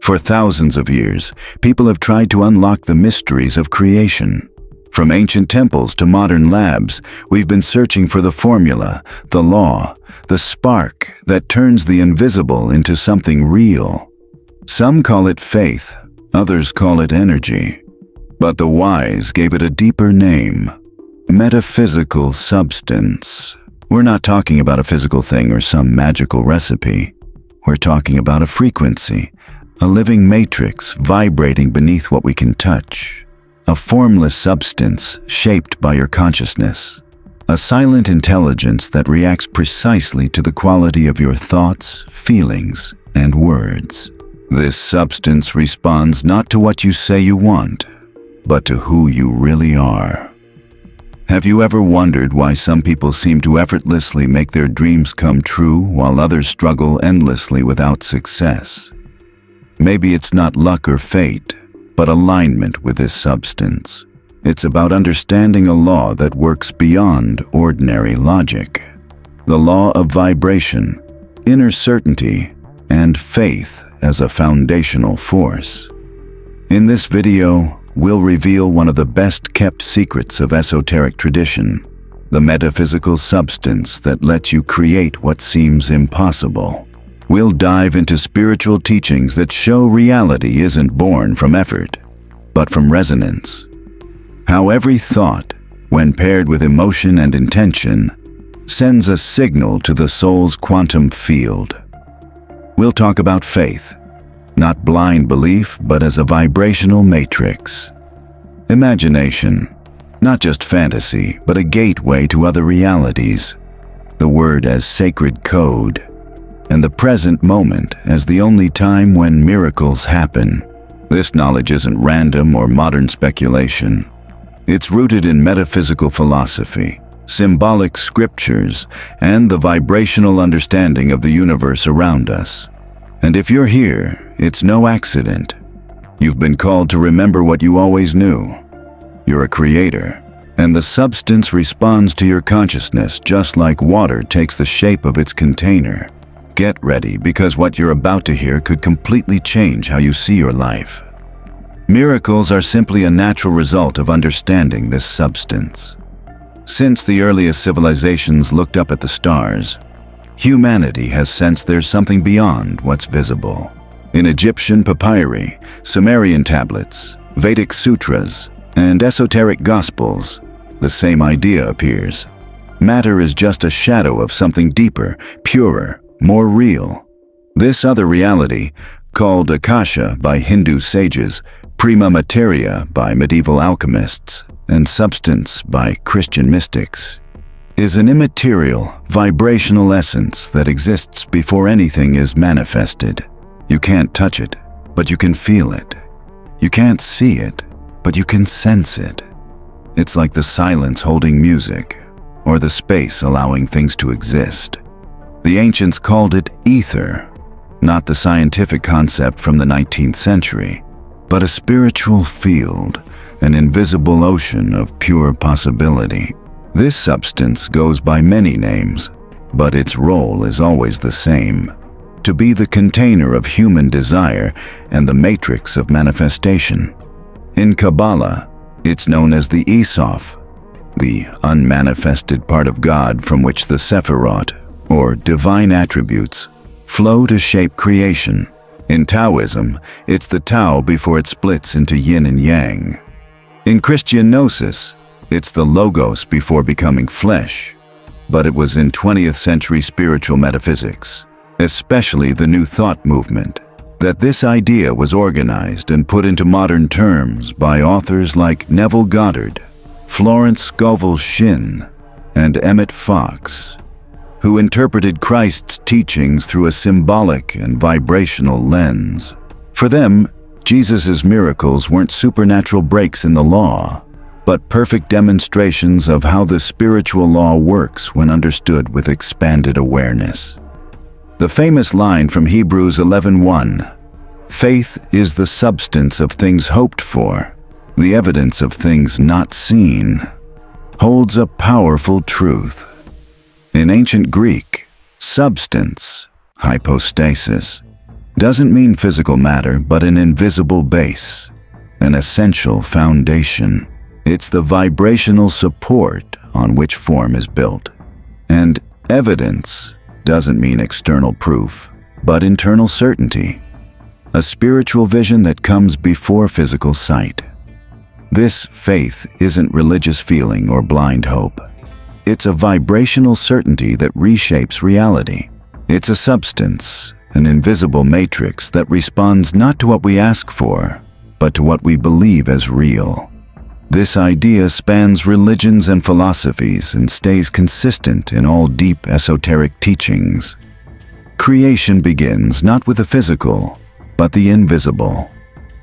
For thousands of years, people have tried to unlock the mysteries of creation. From ancient temples to modern labs, we've been searching for the formula, the law, the spark that turns the invisible into something real. Some call it faith, others call it energy. But the wise gave it a deeper name: metaphysical substance. We're not talking about a physical thing or some magical recipe. We're talking about a frequency, a living matrix vibrating beneath what we can touch. A formless substance shaped by your consciousness. A silent intelligence that reacts precisely to the quality of your thoughts, feelings, and words. This substance responds not to what you say you want, but to who you really are. Have you ever wondered why some people seem to effortlessly make their dreams come true while others struggle endlessly without success? Maybe it's not luck or fate, but alignment with this substance. It's about understanding a law that works beyond ordinary logic. The law of vibration, inner certainty, and faith as a foundational force. In this video, we'll reveal one of the best-kept secrets of esoteric tradition, the metaphysical substance that lets you create what seems impossible. We'll dive into spiritual teachings that show reality isn't born from effort, but from resonance. How every thought, when paired with emotion and intention, sends a signal to the soul's quantum field. We'll talk about faith, not blind belief, but as a vibrational matrix. Imagination, not just fantasy, but a gateway to other realities. The word as sacred code, and the present moment as the only time when miracles happen. This knowledge isn't random or modern speculation. It's rooted in metaphysical philosophy, symbolic scriptures, and the vibrational understanding of the universe around us. And if you're here, it's no accident. You've been called to remember what you always knew. You're a creator, and the substance responds to your consciousness just like water takes the shape of its container. Get ready, because what you're about to hear could completely change how you see your life. Miracles are simply a natural result of understanding this substance. Since the earliest civilizations looked up at the stars, humanity has sensed there's something beyond what's visible. In Egyptian papyri, Sumerian tablets, Vedic sutras, and esoteric gospels, the same idea appears. Matter is just a shadow of something deeper, purer, more real. This other reality, called Akasha by Hindu sages, prima materia by medieval alchemists, and substance by Christian mystics, is an immaterial, vibrational essence that exists before anything is manifested. You can't touch it, but you can feel it. You can't see it, but you can sense it. It's like the silence holding music, or the space allowing things to exist. The ancients called it ether, not the scientific concept from the 19th century, but a spiritual field, an invisible ocean of pure possibility. This substance goes by many names, but its role is always the same: to be the container of human desire and the matrix of manifestation. In Kabbalah, it's known as the Esoph, the unmanifested part of God from which the Sephirot, or divine attributes, flow to shape creation. In Taoism, it's the Tao before it splits into yin and yang. In Christian Gnosis, it's the Logos before becoming flesh. But it was in 20th century spiritual metaphysics, especially the New Thought movement, that this idea was organized and put into modern terms by authors like Neville Goddard, Florence Scovel Shinn, and Emmett Fox, who interpreted Christ's teachings through a symbolic and vibrational lens. For them, Jesus' miracles weren't supernatural breaks in the law, but perfect demonstrations of how the spiritual law works when understood with expanded awareness. The famous line from Hebrews 11:1, "Faith is the substance of things hoped for, the evidence of things not seen," holds a powerful truth. In ancient Greek, substance, hypostasis, doesn't mean physical matter, but an invisible base, an essential foundation. It's the vibrational support on which form is built. And evidence doesn't mean external proof, but internal certainty, a spiritual vision that comes before physical sight. This faith isn't religious feeling or blind hope. It's a vibrational certainty that reshapes reality. It's a substance, an invisible matrix that responds not to what we ask for, but to what we believe as real. This idea spans religions and philosophies and stays consistent in all deep esoteric teachings. Creation begins not with the physical, but the invisible,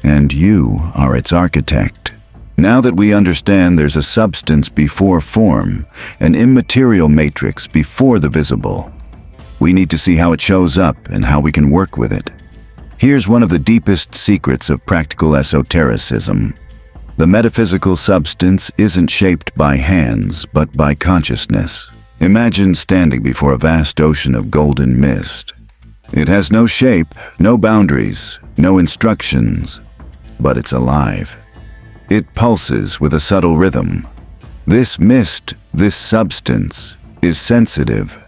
and you are its architect. Now that we understand there's a substance before form, an immaterial matrix before the visible, we need to see how it shows up and how we can work with it. Here's one of the deepest secrets of practical esotericism. The metaphysical substance isn't shaped by hands, but by consciousness. Imagine standing before a vast ocean of golden mist. It has no shape, no boundaries, no instructions, but it's alive. It pulses with a subtle rhythm. This mist, this substance, is sensitive.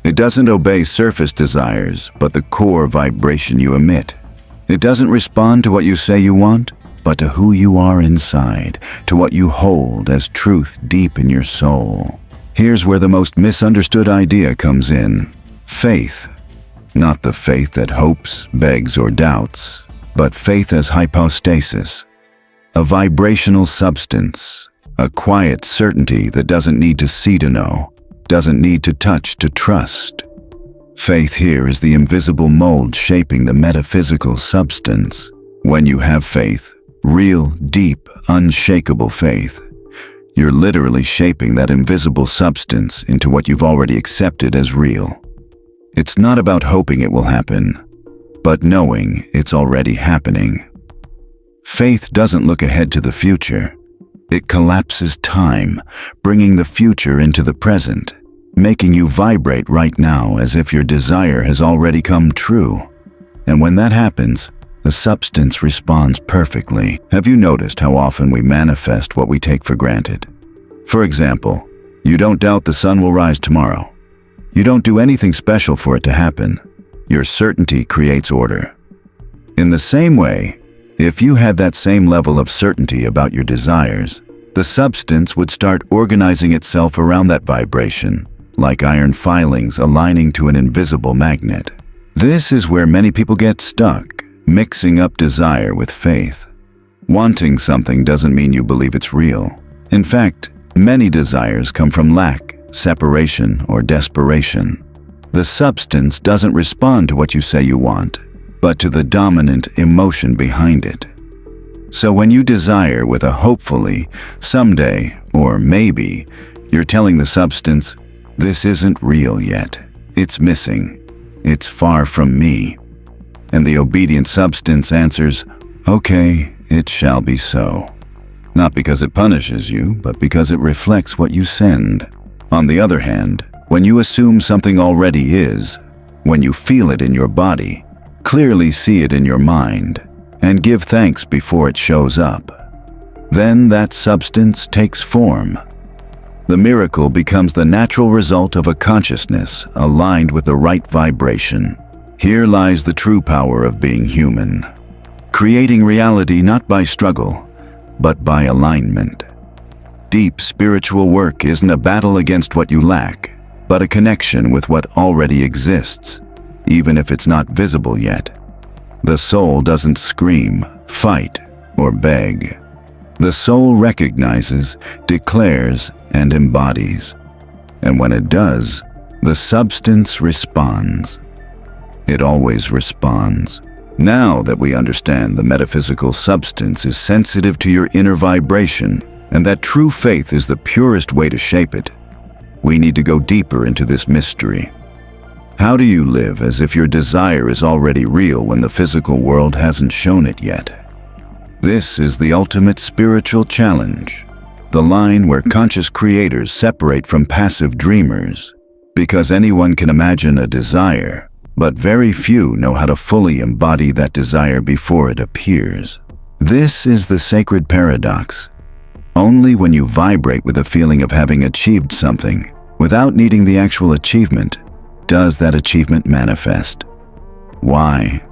It doesn't obey surface desires, but the core vibration you emit. It doesn't respond to what you say you want, but to who you are inside, to what you hold as truth deep in your soul. Here's where the most misunderstood idea comes in. Faith. Not the faith that hopes, begs, or doubts, but faith as hypostasis. A vibrational substance, a quiet certainty that doesn't need to see to know, doesn't need to touch to trust. Faith here is the invisible mold shaping the metaphysical substance. When you have faith, real, deep, unshakable faith, you're literally shaping that invisible substance into what you've already accepted as real. It's not about hoping it will happen, but knowing it's already happening. Faith doesn't look ahead to the future. It collapses time, bringing the future into the present, making you vibrate right now as if your desire has already come true. And when that happens, the substance responds perfectly. Have you noticed how often we manifest what we take for granted? For example, you don't doubt the sun will rise tomorrow. You don't do anything special for it to happen. Your certainty creates order. In the same way, if you had that same level of certainty about your desires, the substance would start organizing itself around that vibration, like iron filings aligning to an invisible magnet. This is where many people get stuck, mixing up desire with faith. Wanting something doesn't mean you believe it's real. In fact, many desires come from lack, separation, or desperation. The substance doesn't respond to what you say you want, but to the dominant emotion behind it. So when you desire with a hopefully, someday, or maybe, you're telling the substance, this isn't real yet. It's missing. It's far from me. And the obedient substance answers, okay, it shall be so. Not because it punishes you, but because it reflects what you send. On the other hand, when you assume something already is, when you feel it in your body, clearly see it in your mind, and give thanks before it shows up, then that substance takes form. The miracle becomes the natural result of a consciousness aligned with the right vibration. Here lies the true power of being human, creating reality not by struggle, but by alignment. Deep spiritual work isn't a battle against what you lack, but a connection with what already exists, even if it's not visible yet. The soul doesn't scream, fight, or beg. The soul recognizes, declares, and embodies. And when it does, the substance responds. It always responds. Now that we understand the metaphysical substance is sensitive to your inner vibration, and that true faith is the purest way to shape it, we need to go deeper into this mystery. How do you live as if your desire is already real when the physical world hasn't shown it yet? This is the ultimate spiritual challenge, the line where conscious creators separate from passive dreamers, because anyone can imagine a desire, but very few know how to fully embody that desire before it appears. This is the sacred paradox. Only when you vibrate with a feeling of having achieved something, without needing the actual achievement, does that achievement manifest. Why?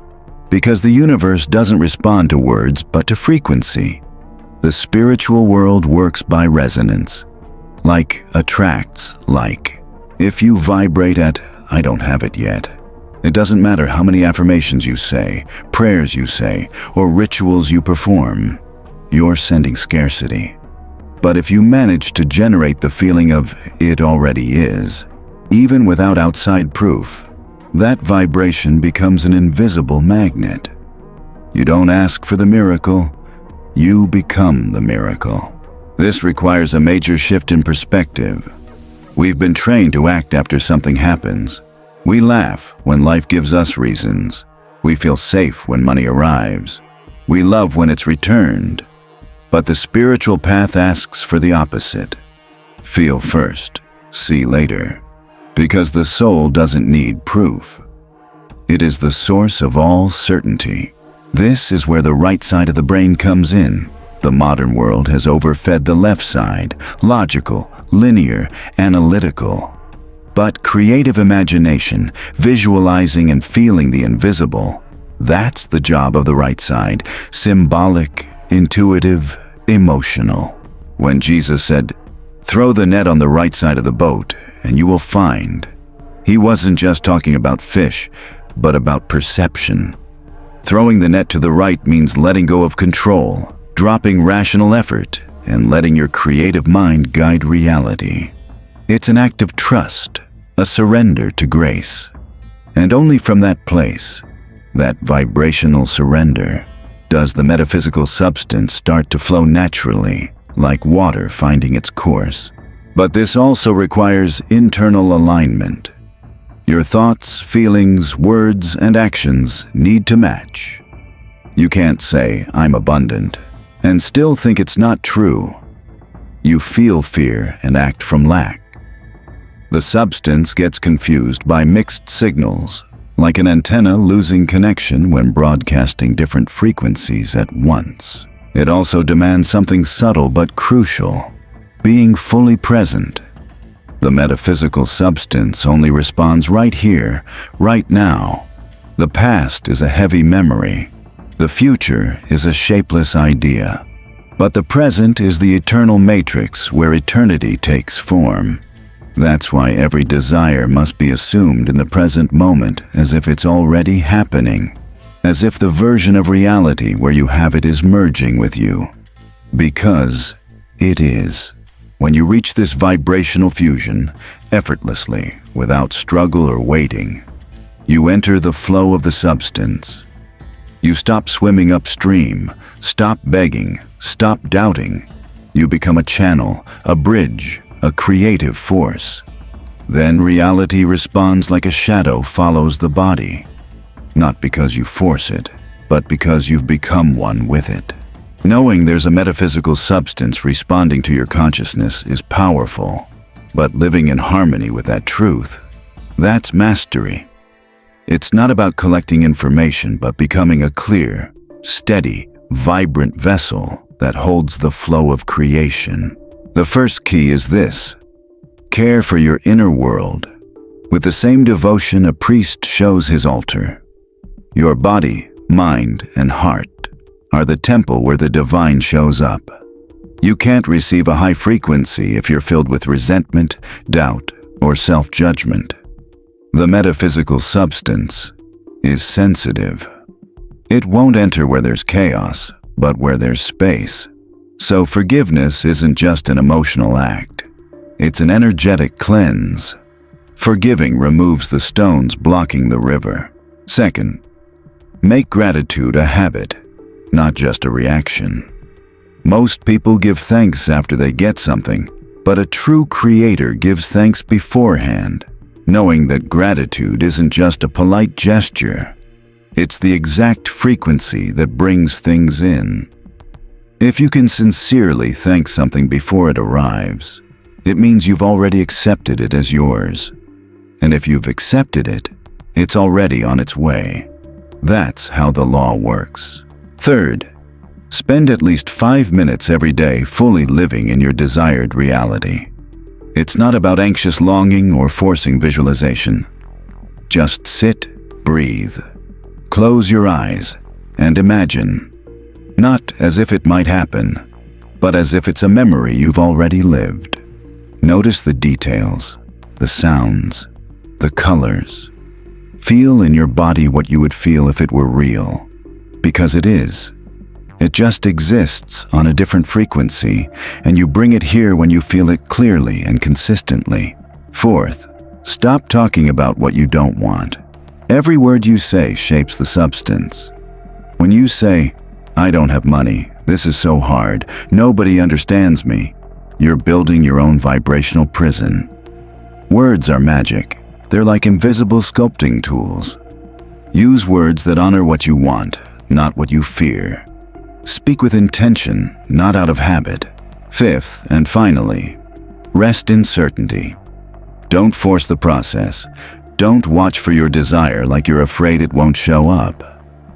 Because the universe doesn't respond to words but to frequency. The spiritual world works by resonance. Like attracts like. If you vibrate at, "I don't have it yet," it doesn't matter how many affirmations you say, prayers you say, or rituals you perform, you're sending scarcity. But if you manage to generate the feeling of "it already is," even without outside proof, that vibration becomes an invisible magnet. You don't ask for the miracle, you become the miracle. This requires a major shift in perspective. We've been trained to act after something happens. We laugh when life gives us reasons. We feel safe when money arrives. We love when it's returned. But the spiritual path asks for the opposite. Feel first, see later. Because the soul doesn't need proof. It is the source of all certainty. This is where the right side of the brain comes in. The modern world has overfed the left side, logical, linear, analytical. But creative imagination, visualizing and feeling the invisible, that's the job of the right side, symbolic, intuitive, emotional. When Jesus said, "Throw the net on the right side of the boat, and you will find," he wasn't just talking about fish, but about perception. Throwing the net to the right means letting go of control, dropping rational effort, and letting your creative mind guide reality. It's an act of trust, a surrender to grace. And only from that place, that vibrational surrender, does the metaphysical substance start to flow naturally, like water finding its course. But this also requires internal alignment. Your thoughts, feelings, words, and actions need to match. You can't say, "I'm abundant," and still think it's not true. You feel fear and act from lack. The substance gets confused by mixed signals, like an antenna losing connection when broadcasting different frequencies at once. It also demands something subtle but crucial: being fully present. The metaphysical substance only responds right here, right now. The past is a heavy memory. The future is a shapeless idea. But the present is the eternal matrix where eternity takes form. That's why every desire must be assumed in the present moment as if it's already happening, as if the version of reality where you have it is merging with you. Because it is. When you reach this vibrational fusion, effortlessly, without struggle or waiting, you enter the flow of the substance. You stop swimming upstream, stop begging, stop doubting. You become a channel, a bridge, a creative force. Then reality responds like a shadow follows the body. Not because you force it, but because you've become one with it. Knowing there's a metaphysical substance responding to your consciousness is powerful, but living in harmony with that truth, that's mastery. It's not about collecting information, but becoming a clear, steady, vibrant vessel that holds the flow of creation. The first key is this: care for your inner world. With the same devotion a priest shows his altar. Your body, mind, and heart are the temple where the divine shows up. You can't receive a high frequency if you're filled with resentment, doubt, or self-judgment. The metaphysical substance is sensitive. It won't enter where there's chaos, but where there's space. So forgiveness isn't just an emotional act. It's an energetic cleanse. Forgiving removes the stones blocking the river. Second, make gratitude a habit, not just a reaction. Most people give thanks after they get something, but a true creator gives thanks beforehand, knowing that gratitude isn't just a polite gesture. It's the exact frequency that brings things in. If you can sincerely thank something before it arrives, it means you've already accepted it as yours. And if you've accepted it, It's already on its way. That's how the law works. Third, spend at least 5 minutes every day fully living in your desired reality. It's not about anxious longing or forcing visualization. Just sit, breathe, close your eyes, and imagine. Not as if it might happen, but as if it's a memory you've already lived. Notice the details, the sounds, the colors. Feel in your body what you would feel if it were real, because it is. It just exists on a different frequency, and you bring it here when you feel it clearly and consistently. Fourth, stop talking about what you don't want. Every word you say shapes the substance. When you say, "I don't have money, this is so hard, nobody understands me," you're building your own vibrational prison. Words are magic. They're like invisible sculpting tools. Use words that honor what you want, not what you fear. Speak with intention, not out of habit. Fifth, and finally, rest in certainty. Don't force the process. Don't watch for your desire like you're afraid it won't show up.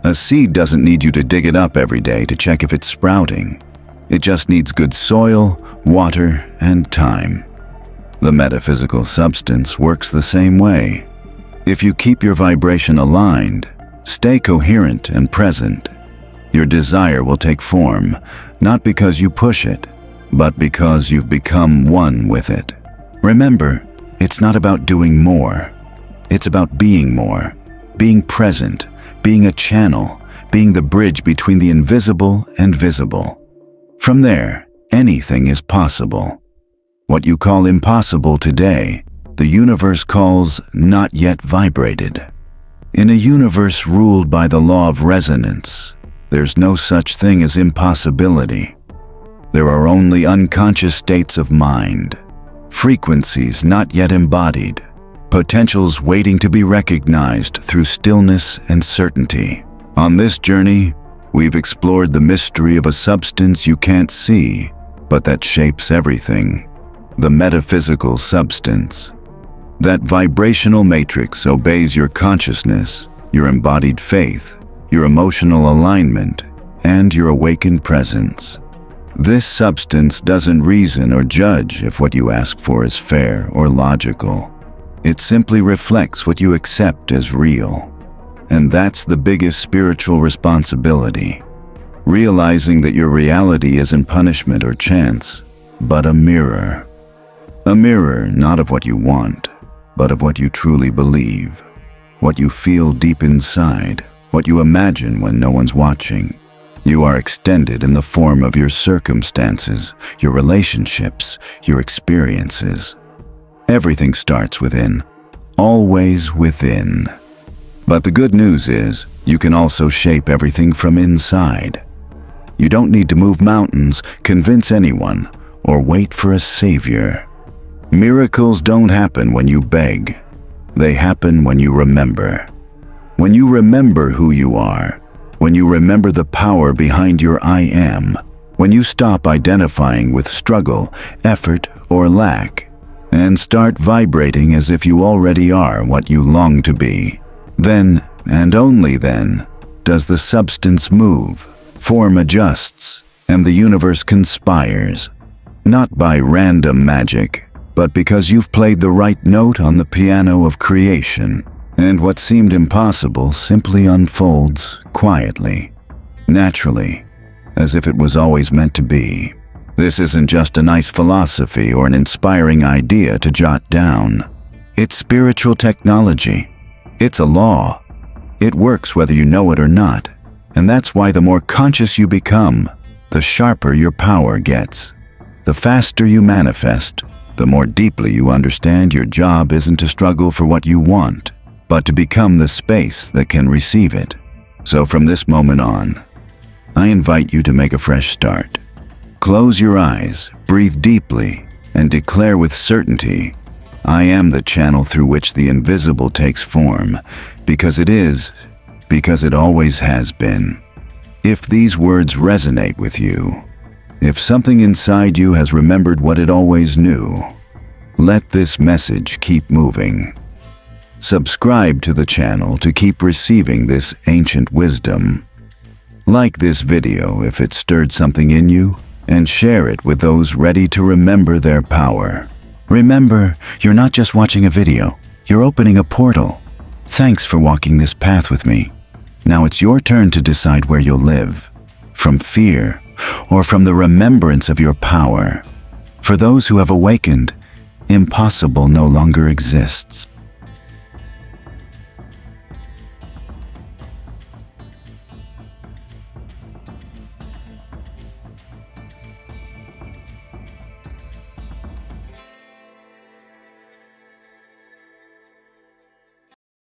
A seed doesn't need you to dig it up every day to check if it's sprouting. It just needs good soil, water, and time. The metaphysical substance works the same way. If you keep your vibration aligned, stay coherent and present, your desire will take form, not because you push it, but because you've become one with it. Remember, it's not about doing more. It's about being more, being present, being a channel, being the bridge between the invisible and visible. From there, anything is possible. What you call impossible today, the universe calls not yet vibrated. In a universe ruled by the law of resonance, there's no such thing as impossibility. There are only unconscious states of mind, frequencies not yet embodied, potentials waiting to be recognized through stillness and certainty. On this journey, we've explored the mystery of a substance you can't see, but that shapes everything. The metaphysical substance. That vibrational matrix obeys your consciousness, your embodied faith, your emotional alignment, and your awakened presence. This substance doesn't reason or judge if what you ask for is fair or logical. It simply reflects what you accept as real. And that's the biggest spiritual responsibility. Realizing that your reality isn't punishment or chance, but a mirror. A mirror not of what you want, but of what you truly believe. What you feel deep inside, what you imagine when no one's watching. You are extended in the form of your circumstances, your relationships, your experiences. Everything starts within, always within. But the good news is, you can also shape everything from inside. You don't need to move mountains, convince anyone, or wait for a savior. Miracles don't happen when you beg. They happen when you remember. When you remember who you are, when you remember the power behind your I am, when you stop identifying with struggle, effort, or lack, and start vibrating as if you already are what you long to be, then, and only then, does the substance move, form adjusts, and the universe conspires. Not by random magic, but because you've played the right note on the piano of creation, and what seemed impossible simply unfolds quietly, naturally, as if it was always meant to be. This isn't just a nice philosophy or an inspiring idea to jot down. It's spiritual technology. It's a law. It works whether you know it or not, and that's why the more conscious you become, the sharper your power gets. The faster you manifest, the more deeply you understand your job isn't to struggle for what you want, but to become the space that can receive it. So from this moment on, I invite you to make a fresh start. Close your eyes, breathe deeply, and declare with certainty, I am the channel through which the invisible takes form, because it is, because it always has been. If these words resonate with you, if something inside you has remembered what it always knew, let this message keep moving. Subscribe to the channel to keep receiving this ancient wisdom. Like this video if it stirred something in you, and share it with those ready to remember their power. Remember, you're not just watching a video, you're opening a portal. Thanks for walking this path with me. Now it's your turn to decide where you'll live, from fear or from the remembrance of your power. For those who have awakened, impossible no longer exists.